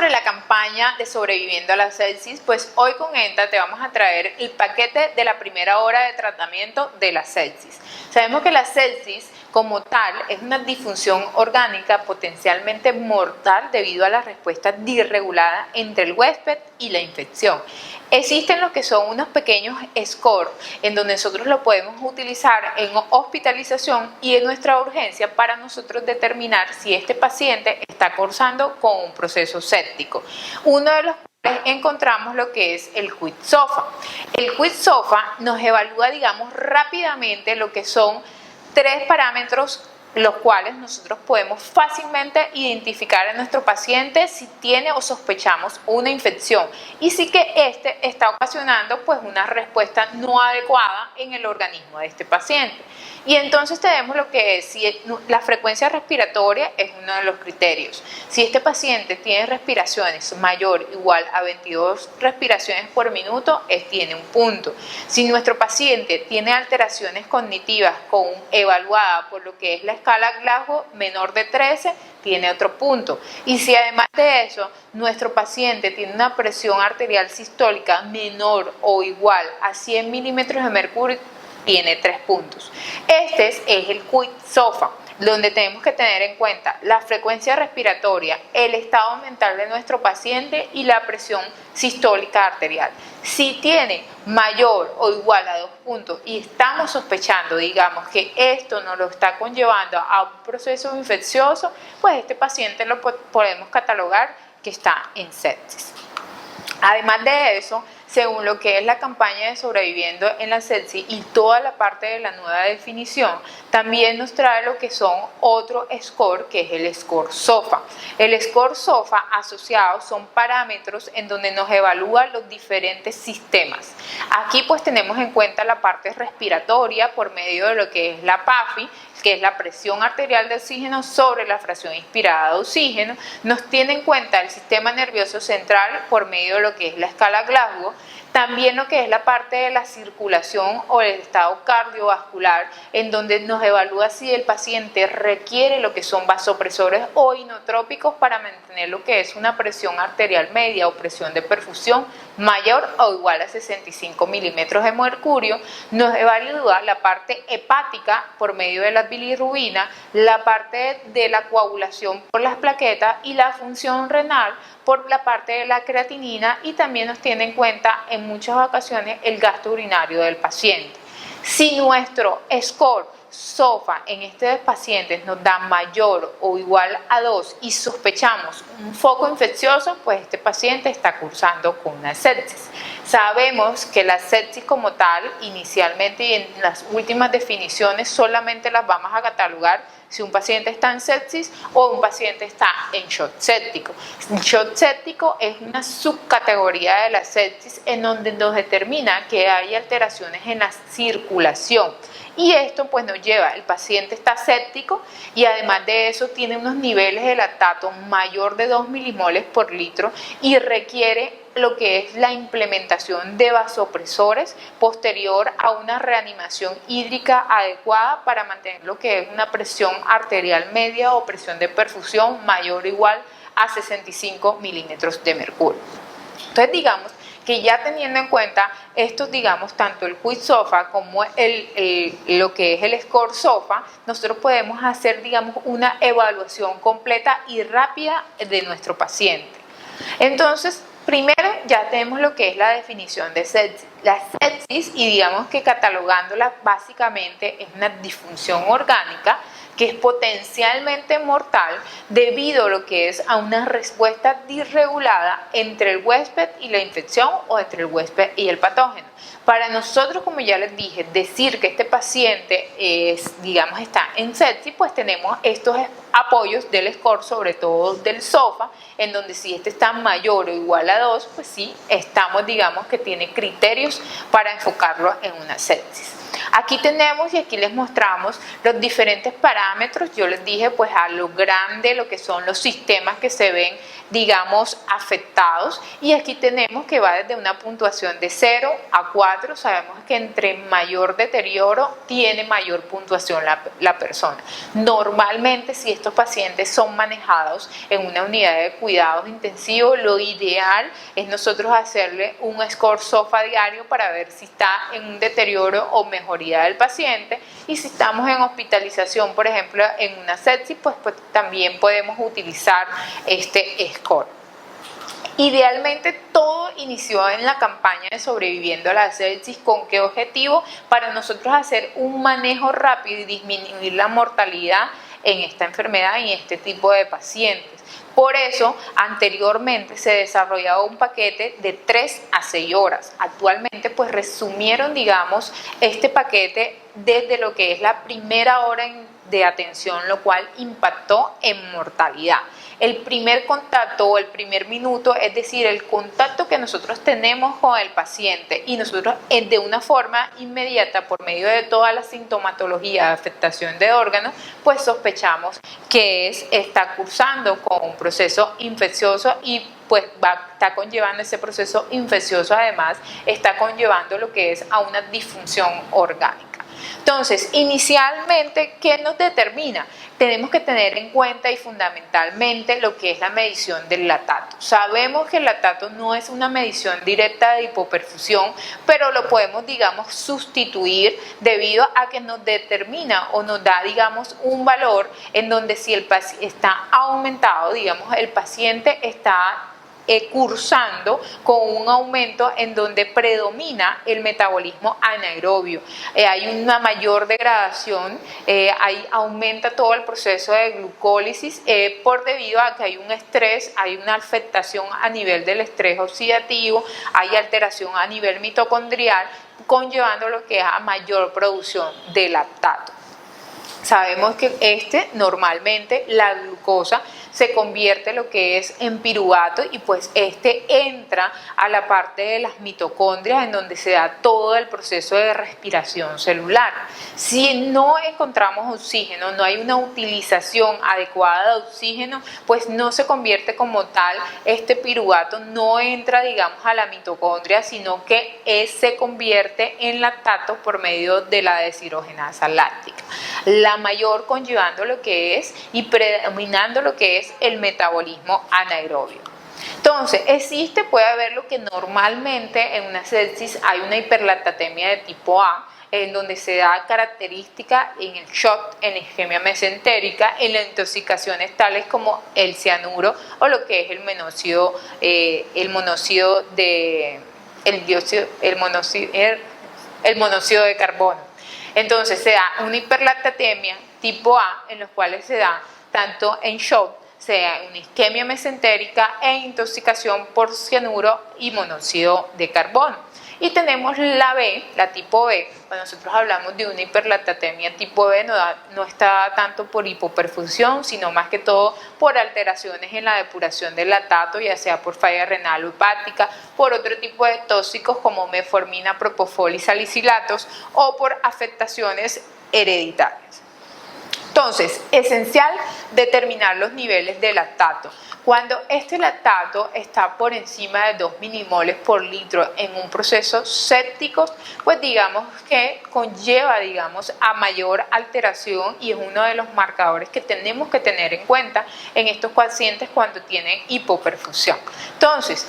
sobre la campaña de sobreviviendo a la sepsis, pues hoy con ENTA te vamos a traer el paquete de la primera hora de tratamiento de la sepsis. Sabemos que la sepsis como tal es una disfunción orgánica potencialmente mortal debido a la respuesta disregulada entre el huésped y la infección. Existen lo que son unos pequeños scores en donde nosotros lo podemos utilizar en hospitalización y en nuestra urgencia para nosotros determinar si este paciente está cursando con un proceso séptico. Uno de los cuales encontramos lo que es el QIDS-SOFA. El QIDS-SOFA nos evalúa, digamos, rápidamente lo que son 3 parámetros los cuales nosotros podemos fácilmente identificar en nuestro paciente si tiene o sospechamos una infección y si que este está ocasionando pues una respuesta no adecuada en el organismo de este paciente. Y entonces tenemos lo que es, si la frecuencia respiratoria es uno de los criterios. Si este paciente tiene respiraciones mayor o igual a 22 respiraciones por minuto, tiene un punto. Si nuestro paciente tiene alteraciones cognitivas evaluada por lo que es la escala Glasgow menor de 13, tiene otro punto. Y si además de eso, nuestro paciente tiene una presión arterial sistólica menor o igual a 100 milímetros de mercurio, tiene 3 puntos. Este es el QIDS-SOFA, donde tenemos que tener en cuenta la frecuencia respiratoria, el estado mental de nuestro paciente y la presión sistólica arterial. Si tiene mayor o igual a 2 puntos y estamos sospechando, digamos, que esto nos lo está conllevando a un proceso infeccioso, pues este paciente lo podemos catalogar que está en sepsis. Además de eso, según lo que es la campaña de sobreviviendo en la sepsis y toda la parte de la nueva definición, también nos trae lo que son otro score, que es el score SOFA. El score SOFA asociado son parámetros en donde nos evalúan los diferentes sistemas. Aquí pues tenemos en cuenta la parte respiratoria por medio de lo que es la PAFI, que es la presión arterial de oxígeno sobre la fracción inspirada de oxígeno. Nos tiene en cuenta el sistema nervioso central por medio de lo que es la escala Glasgow. También lo que es la parte de la circulación o el estado cardiovascular, en donde nos evalúa si el paciente requiere lo que son vasopresores o inotrópicos para mantener lo que es una presión arterial media o presión de perfusión mayor o igual a 65 milímetros de mercurio. Nos evalúa la parte hepática por medio de la bilirrubina, la parte de la coagulación por las plaquetas y la función renal por la parte de la creatinina, y también nos tiene en cuenta en muchas ocasiones el gasto urinario del paciente. Si nuestro score SOFA en estos pacientes nos da mayor o igual a 2 y sospechamos un foco infeccioso, pues este paciente está cursando con una sepsis. Sabemos que la sepsis como tal, inicialmente y en las últimas definiciones, solamente las vamos a catalogar si un paciente está en sepsis o un paciente está en shock séptico. El shock séptico es una subcategoría de la sepsis en donde nos determina que hay alteraciones en la circulación. Y esto pues nos lleva, el paciente está séptico y además de eso tiene unos niveles de lactato mayor de 2 milimoles por litro y requiere lo que es la implementación de vasopresores posterior a una reanimación hídrica adecuada para mantener lo que es una presión arterial media o presión de perfusión mayor o igual a 65 milímetros de mercurio. Entonces digamos que ya teniendo en cuenta estos, digamos, tanto el QIDS-SOFA como lo que es el score SOFA, nosotros podemos hacer, digamos, una evaluación completa y rápida de nuestro paciente. Entonces, primero ya tenemos lo que es la definición de sepsis. La sepsis, y digamos que catalogándola básicamente, es una disfunción orgánica que es potencialmente mortal debido a lo que es a una respuesta disregulada entre el huésped y la infección o entre el huésped y el patógeno. Para nosotros, como ya les dije, decir que este paciente digamos, está en sepsis, pues tenemos estos apoyos del score, sobre todo del SOFA, en donde si este está mayor o igual a 2, pues sí, estamos, digamos, que tiene criterios para enfocarlo en una sepsis. Aquí tenemos y aquí les mostramos los diferentes parámetros. Yo les dije pues a lo grande lo que son los sistemas que se ven, digamos, afectados, y aquí tenemos que va desde una puntuación de 0 a 4. Sabemos que entre mayor deterioro tiene mayor puntuación la persona. Normalmente, si estos pacientes son manejados en una unidad de cuidados intensivos, lo ideal es nosotros hacerle un score SOFA diario para ver si está en un deterioro o mejoría del paciente, y si estamos en hospitalización, por ejemplo, en una sepsis, pues también podemos utilizar este score. Idealmente todo inició en la campaña de Sobreviviendo a la Sepsis. ¿Con qué objetivo? Para nosotros hacer un manejo rápido y disminuir la mortalidad en esta enfermedad y en este tipo de pacientes. Por eso, anteriormente se desarrollaba un paquete de 3 a 6 horas. Actualmente, pues resumieron, digamos, este paquete desde lo que es la primera hora de atención, lo cual impactó en mortalidad. El primer contacto o el primer minuto, es decir, el contacto que nosotros tenemos con el paciente, y nosotros de una forma inmediata, por medio de toda la sintomatología de afectación de órganos, pues sospechamos que está cursando con un proceso infeccioso, y pues está conllevando ese proceso infeccioso, además está conllevando lo que es a una disfunción orgánica. Entonces, inicialmente, ¿qué nos determina? Tenemos que tener en cuenta y fundamentalmente lo que es la medición del lactato. Sabemos que el lactato no es una medición directa de hipoperfusión, pero lo podemos, digamos, sustituir debido a que nos determina o nos da, digamos, un valor en donde si el paciente está aumentado, digamos, el paciente está cursando con un aumento en donde predomina el metabolismo anaerobio. Hay una mayor degradación, ahí aumenta todo el proceso de glucólisis por debido a que hay un estrés, hay una afectación a nivel del estrés oxidativo, hay alteración a nivel mitocondrial, conllevando lo que es a mayor producción de lactato. Sabemos que normalmente la glucosa se convierte lo que es en piruvato, y pues entra a la parte de las mitocondrias en donde se da todo el proceso de respiración celular. Si no encontramos oxígeno, no hay una utilización adecuada de oxígeno, pues no se convierte como tal, este piruvato no entra, digamos, a la mitocondria, sino que se convierte en lactato por medio de la deshidrogenasa láctica. La mayor conllevando lo que es y predominando lo que es el metabolismo anaerobio. Entonces, puede haber lo que normalmente en una sepsis hay una hiperlactatemia de tipo A, en donde se da característica en el shock, en la isquemia mesentérica, en las intoxicaciones tales como el cianuro o lo que es el monóxido de carbono. Entonces se da una hiperlactatemia tipo A, en los cuales se da tanto en shock, sea una isquemia mesentérica e intoxicación por cianuro y monóxido de carbono. Y tenemos la B, la tipo B. Cuando nosotros hablamos de una hiperlactatemia tipo B, no está tanto por hipoperfusión, sino más que todo por alteraciones en la depuración del lactato, ya sea por falla renal o hepática, por otro tipo de tóxicos como metformina, propofol y salicilatos, o por afectaciones hereditarias. Entonces, esencial determinar los niveles de lactato. Cuando este lactato está por encima de 2 milimoles por litro en un proceso séptico, pues digamos que conlleva, a mayor alteración, y es uno de los marcadores que tenemos que tener en cuenta en estos pacientes cuando tienen hipoperfusión. Entonces,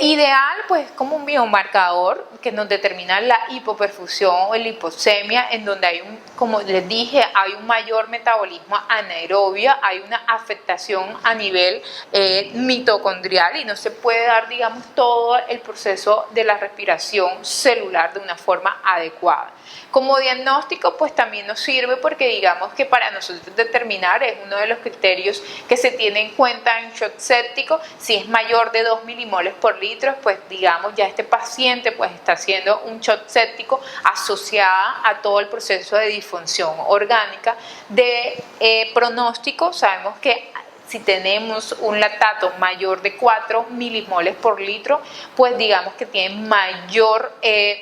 ideal, pues como un biomarcador que nos determina la hipoperfusión o la hipoxemia, en donde hay como les dije, hay un mayor metabolismo anaerobio, hay una afectación a nivel mitocondrial, y no se puede dar, todo el proceso de la respiración celular de una forma adecuada. Como diagnóstico, pues también nos sirve porque digamos que para nosotros determinar, es uno de los criterios que se tiene en cuenta en shock séptico, si es mayor de 2 milimoles por litro, pues ya este paciente pues está haciendo un shock séptico asociada a todo el proceso de disfunción orgánica. De pronóstico, sabemos que si tenemos un lactato mayor de 4 milimoles por litro, pues digamos que tienen mayor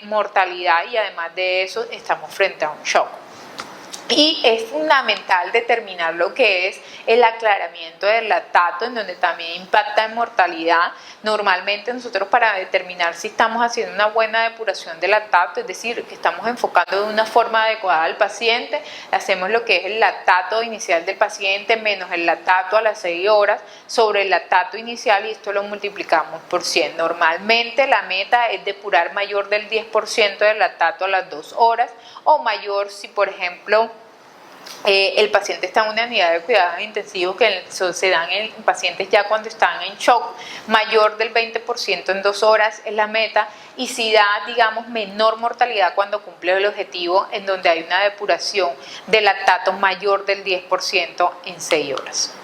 mortalidad y además de eso estamos frente a un shock. Y es fundamental determinar lo que es el aclaramiento del lactato, en donde también impacta en mortalidad. Normalmente nosotros, para determinar si estamos haciendo una buena depuración del lactato, es decir, que estamos enfocando de una forma adecuada al paciente, hacemos lo que es el lactato inicial del paciente menos el lactato a las 6 horas sobre el lactato inicial, y esto lo multiplicamos por 100. Normalmente la meta es depurar mayor del 10% del lactato a las 2 horas o mayor si, por ejemplo, el paciente está en una unidad de cuidados intensivos, que se dan en pacientes ya cuando están en shock, mayor del 20% en 2 horas es la meta, y si da, digamos, menor mortalidad cuando cumple el objetivo, en donde hay una depuración de lactato mayor del 10% en 6 horas.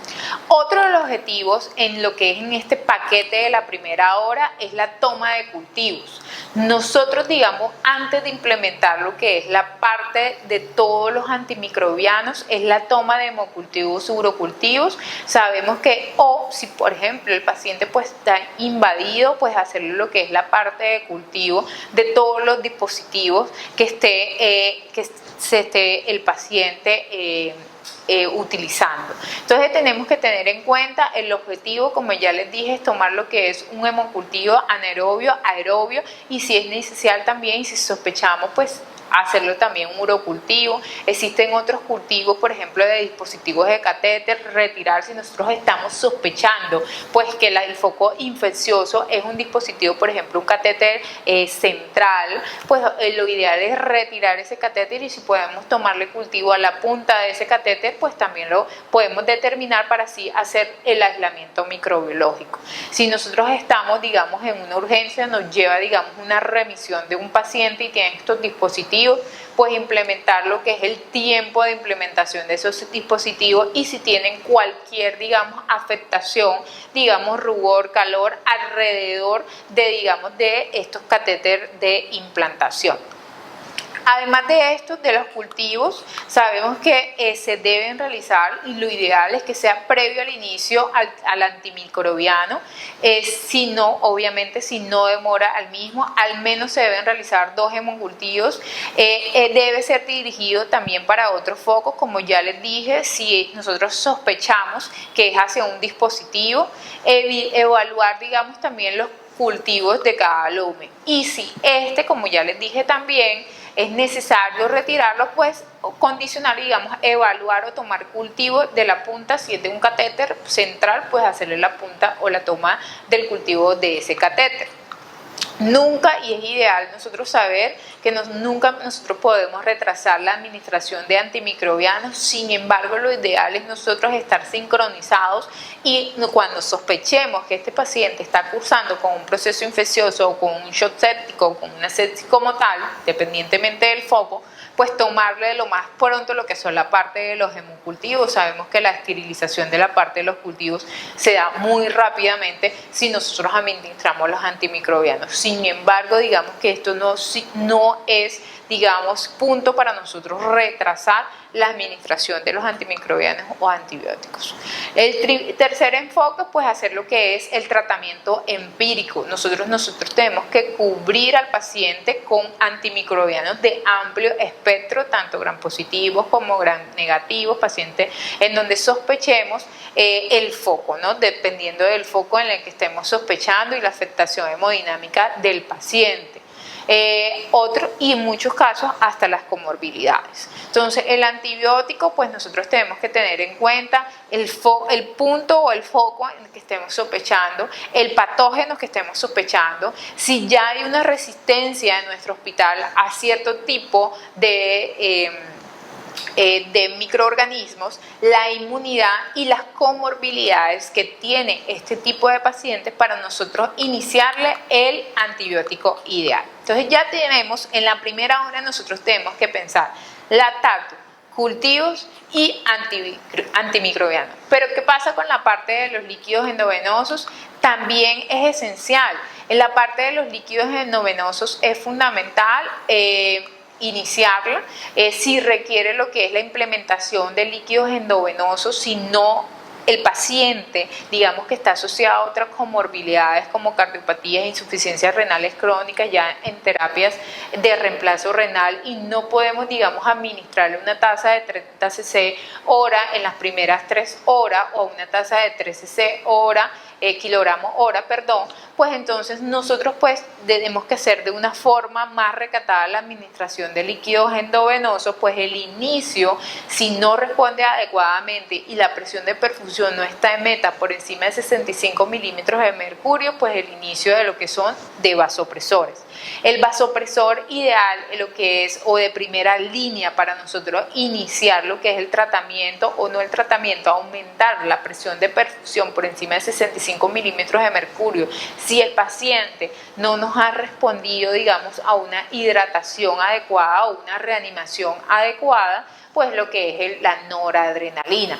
Otro de los objetivos en lo que es en este paquete de la primera hora es la toma de cultivos. Nosotros, digamos, antes de implementar lo que es la parte de todos los antimicrobianos, es la toma de hemocultivos, urocultivos. Sabemos que, o si por ejemplo el paciente pues está invadido, pues hacerle lo que es la parte de cultivo de todos los dispositivos que se esté el paciente utilizando. Entonces tenemos que tener en cuenta el objetivo, como ya les dije, es tomar lo que es un hemocultivo anaerobio, aerobio, y si es necesario también, y si sospechamos, pues hacerlo también un urocultivo. Existen otros cultivos, por ejemplo, de dispositivos de catéter, retirar si nosotros estamos sospechando pues que el foco infeccioso es un dispositivo, por ejemplo, un catéter central, pues lo ideal es retirar ese catéter, y si podemos tomarle cultivo a la punta de ese catéter, pues también lo podemos determinar para así hacer el aislamiento microbiológico. Si nosotros estamos, digamos, en una urgencia, nos lleva, digamos, una remisión de un paciente y tiene estos dispositivos, pues implementar lo que es el tiempo de implementación de esos dispositivos, y si tienen cualquier, digamos, afectación, digamos, rubor, calor alrededor de, digamos, de estos catéteres de implantación. Además de esto, de los cultivos, sabemos que se deben realizar, y lo ideal es que sea previo al inicio al antimicrobiano. Si no, obviamente, si no demora al mismo, al menos se deben realizar 2 hemocultivos. Debe ser dirigido también para otros focos, como ya les dije, si nosotros sospechamos que es hacia un dispositivo, evaluar, digamos, también los cultivos de cada lumen. Y si como ya les dije también, es necesario retirarlo, pues condicionar, digamos, evaluar o tomar cultivo de la punta. Si es de un catéter central, pues hacerle la punta o la toma del cultivo de ese catéter. Nunca, y es ideal nosotros saber que nunca nosotros podemos retrasar la administración de antimicrobianos. Sin embargo, lo ideal es nosotros estar sincronizados, y cuando sospechemos que este paciente está cursando con un proceso infeccioso o con un shock séptico o con una sepsis como tal, dependientemente del foco, pues tomarle lo más pronto lo que son la parte de los hemocultivos. Sabemos que la esterilización de la parte de los cultivos se da muy rápidamente si nosotros administramos los antimicrobianos. Sin embargo, digamos que esto no es, digamos, punto para nosotros retrasar la administración de los antimicrobianos o antibióticos. El tercer enfoque, pues hacer lo que es el tratamiento empírico. Nosotros tenemos que cubrir al paciente con antimicrobianos de amplio espectro, tanto gram positivos como gram negativos, pacientes en donde sospechemos el foco, ¿no? Dependiendo del foco en el que estemos sospechando y la afectación hemodinámica del paciente. Y en muchos casos hasta las comorbilidades. Entonces, el antibiótico, pues nosotros tenemos que tener en cuenta el punto o el foco en el que estemos sospechando, el patógeno que estemos sospechando, si ya hay una resistencia en nuestro hospital a cierto tipo de microorganismos, la inmunidad y las comorbilidades que tiene este tipo de pacientes para nosotros iniciarle el antibiótico ideal. Entonces ya tenemos, en la primera hora nosotros tenemos que pensar lactato, cultivos y antimicrobianos. Pero ¿qué pasa con la parte de los líquidos endovenosos? También es esencial. En la parte de los líquidos endovenosos es fundamental iniciarla, si requiere lo que es la implementación de líquidos endovenosos, si no el paciente, digamos que está asociado a otras comorbilidades como cardiopatías e insuficiencias renales crónicas ya en terapias de reemplazo renal y no podemos, digamos, administrarle una tasa de 30 cc hora en las primeras 3 horas o una tasa de 3 cc hora, kilogramos hora, perdón, pues entonces nosotros pues tenemos que hacer de una forma más recatada la administración de líquidos endovenosos, pues el inicio, si no responde adecuadamente y la presión de perfusión no está en meta por encima de 65 milímetros de mercurio, pues el inicio de lo que son de vasopresores. El vasopresor ideal, lo que es, o de primera línea para nosotros iniciar lo que es el tratamiento o no el tratamiento, aumentar la presión de perfusión por encima de 65 milímetros de mercurio. Si el paciente no nos ha respondido, digamos, a una hidratación adecuada o una reanimación adecuada, pues lo que es la noradrenalina.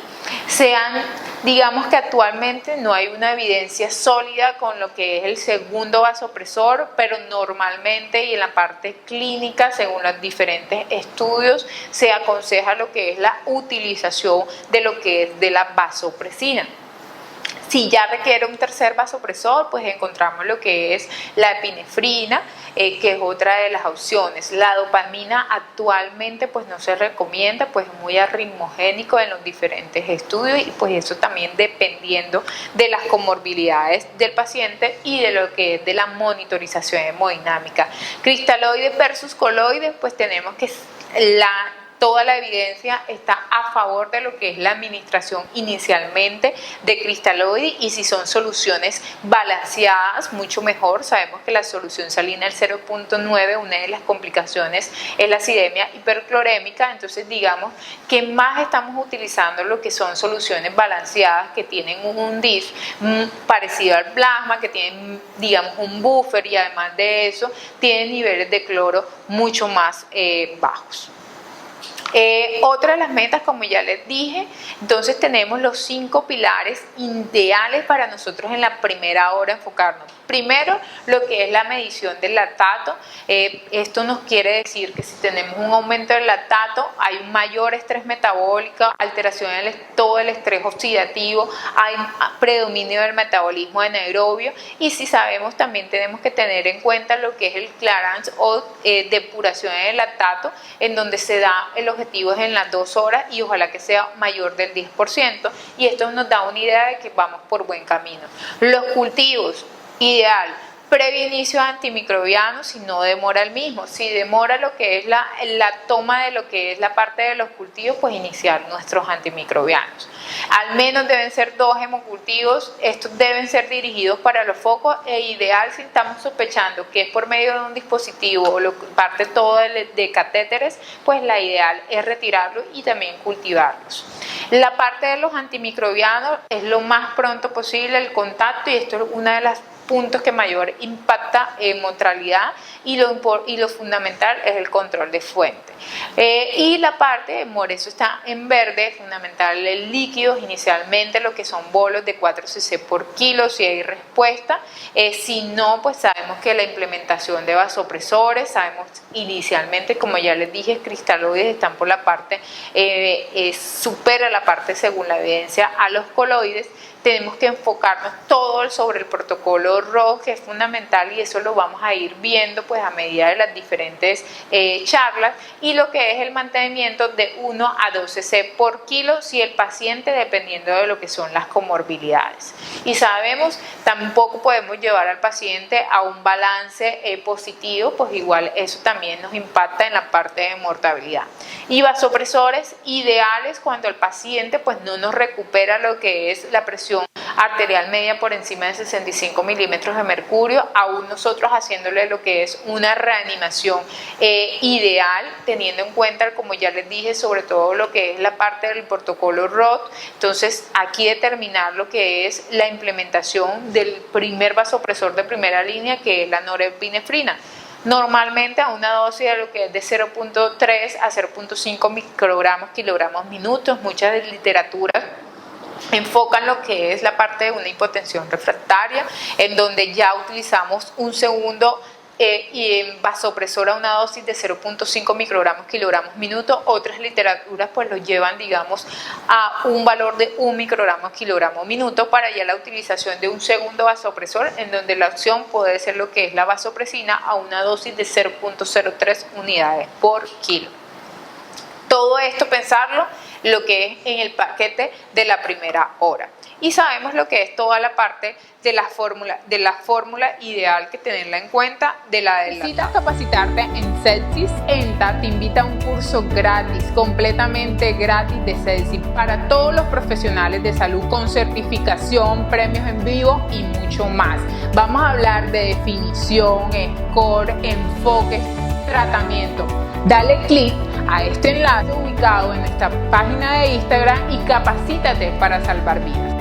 Digamos que actualmente no hay una evidencia sólida con lo que es el segundo vasopresor, pero normalmente y en la parte clínica, según los diferentes estudios, se aconseja lo que es la utilización de lo que es de la vasopresina. Si ya requiere un tercer vasopresor, pues encontramos lo que es la epinefrina, que es otra de las opciones. La dopamina actualmente pues no se recomienda, pues es muy arritmogénico en los diferentes estudios y pues eso también dependiendo de las comorbilidades del paciente y de lo que es de la monitorización hemodinámica. Cristaloides versus coloides, pues tenemos que toda la evidencia está a favor de lo que es la administración inicialmente de cristaloide y si son soluciones balanceadas, mucho mejor. Sabemos que la solución salina del 0.9, una de las complicaciones es la acidemia hiperclorémica, entonces digamos que más estamos utilizando lo que son soluciones balanceadas que tienen un DIF parecido al plasma, que tienen, digamos, un buffer y además de eso tienen niveles de cloro mucho más bajos. Otra de las metas, como ya les dije, entonces tenemos los 5 pilares ideales para nosotros en la primera hora enfocarnos. Primero, lo que es la medición del lactato. Esto nos quiere decir que si tenemos un aumento del lactato, hay un mayor estrés metabólico, alteración de todo el estrés oxidativo, hay predominio del metabolismo anaerobio y si sabemos también tenemos que tener en cuenta lo que es el clearance o depuración del lactato, en donde se da el objetivo es en las 2 horas y ojalá que sea mayor del 10% y esto nos da una idea de que vamos por buen camino. Los cultivos, ideal, previo inicio de antimicrobianos si no demora el mismo. Si demora lo que es la toma de lo que es la parte de los cultivos, pues iniciar nuestros antimicrobianos. Al menos deben ser 2 hemocultivos, estos deben ser dirigidos para los focos e ideal si estamos sospechando que es por medio de un dispositivo o parte todo de catéteres, pues la ideal es retirarlo y también cultivarlos. La parte de los antimicrobianos es lo más pronto posible el contacto y esto es una de las puntos que mayor impacta en mortalidad y lo fundamental es el control de fuente. Y la parte, por eso está en verde, fundamental el líquidos, inicialmente lo que son bolos de 4 cc por kilo, si hay respuesta, si no, pues sabemos que la implementación de vasopresores, sabemos inicialmente, como ya les dije, cristaloides están por la parte, supera la parte según la evidencia a los coloides. Tenemos que enfocarnos todo sobre el protocolo ROC, que es fundamental y eso lo vamos a ir viendo pues a medida de las diferentes charlas y lo que es el mantenimiento de 1 a 2 cc por kilo si el paciente dependiendo de lo que son las comorbilidades. Y sabemos, tampoco podemos llevar al paciente a un balance positivo, pues igual eso también nos impacta en la parte de mortalidad. Y vasopresores ideales cuando el paciente pues no nos recupera lo que es la presión arterial media por encima de 65 milímetros de mercurio, aún nosotros haciéndole lo que es una reanimación ideal, teniendo en cuenta, como ya les dije, sobre todo lo que es la parte del protocolo ROT. Entonces aquí determinar lo que es la implementación del primer vasopresor de primera línea, que es la norepinefrina. Normalmente a una dosis de lo que es de 0.3 a 0.5 microgramos kilogramos minutos, muchas literaturas enfocan lo que es la parte de una hipotensión refractaria, en donde ya utilizamos un segundo y en vasopresora una dosis de 0.5 microgramos kilogramos minuto. Otras literaturas pues lo llevan, digamos, a un valor de 1 microgramo kilogramo minuto para ya la utilización de un segundo vasopresor, en donde la opción puede ser lo que es la vasopresina a una dosis de 0.03 unidades por kilo. Todo esto pensarlo lo que es en el paquete de la primera hora. Y sabemos lo que es toda la parte de la fórmula ideal, que tenerla en cuenta de la de Necesitas capacitarte en Sepsis. ENTA te invita a un curso gratis, completamente gratis de sepsis para todos los profesionales de salud, con certificación, premios en vivo y mucho más. Vamos a hablar de definición, score, enfoque, tratamiento. Dale clic a este enlace ubicado en nuestra página de Instagram y capacítate para salvar vidas.